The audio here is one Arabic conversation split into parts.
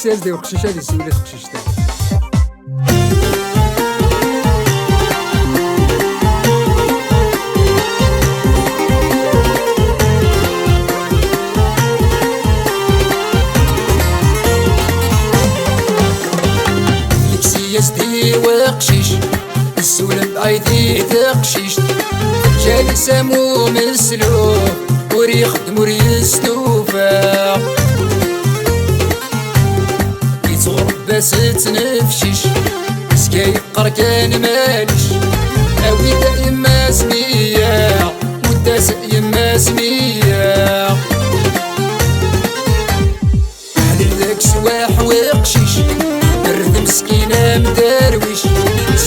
السير ديال قشيشه اللي سولات قشيشتها. سيستي وقشيش السولم بعيدي تقشيش جالي سامو مسلو وري يخدم وري يستوفى يتغرب باس تنفشيش سكايب قركان ماليش اوي دايما سمية وداس يما سمية حلل ذاك سواح وقشيش برد مسكينة مدرويش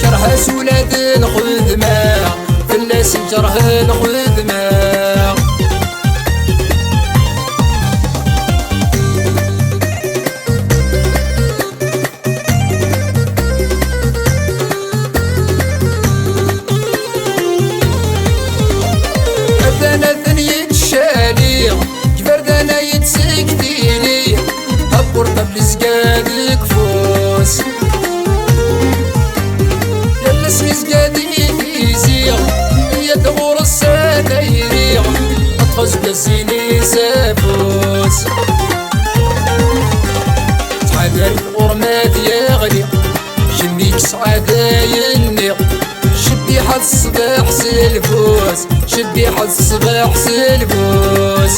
شرها سولاد الخدمة فلاس جرها الخدمة أذانا ثنية الشالي كبردانا يتسكتيني هبور قبل زقادك فوس يلسني زقادي يزيغ يدغور السدايريغ أطفز بزيني سافوس تحذر الغرمات يغلي جنيك سعادة ينيق شبيحة الصباح سلفوس شبيحة الصباح سلفوس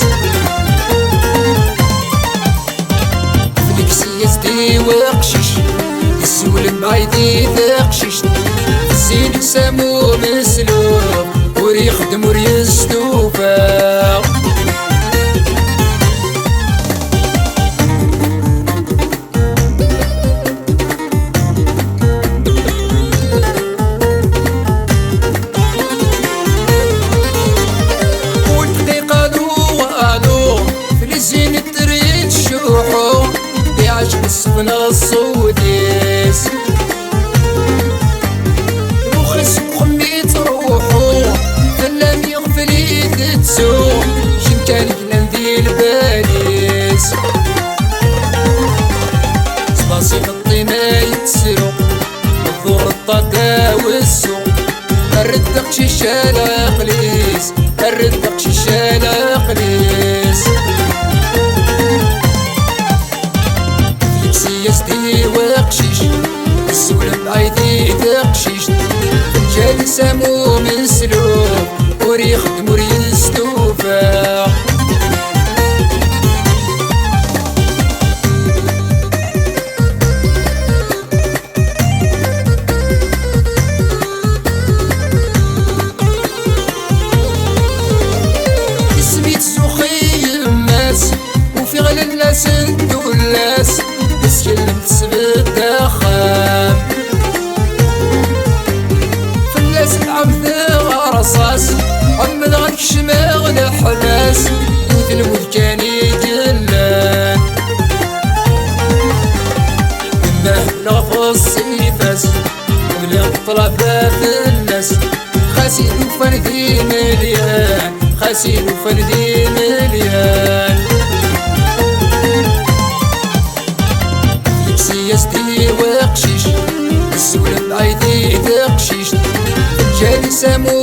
فليك سيستي وقشيش السولم بعيدي تقشيش زينك سامو مسلوب وري يخدم وري يستوفى والدقيقة دوالو في زين تريد شوحو يعجب السفنة السوديس وخس خميت روحو فلام يغفلي تتسوق شمكان ندي الباليس سباسي الطينة يتسرق الظهر الطاقة والسوق الردق شيشة لاقليس الردق شيشة لاقليس سيستي وقشيش السولم بعيدي تقشيش جالي سامو مسلوب وري يخدم وري يستوفى سميت سوخي يماس وفي غلا الناس ندولاس بس كلمت سبت دخام فلاس العبد غرصاص عمد غنك شماغ الحماس مثل الموت كان يجلان دماه بلغ الصيفاس ملي الطلبة في الناس خاسين وفردي مليان خاسين وفردي مليان سيستي وقشيش السولم بعيدي تقشيش جالي سامو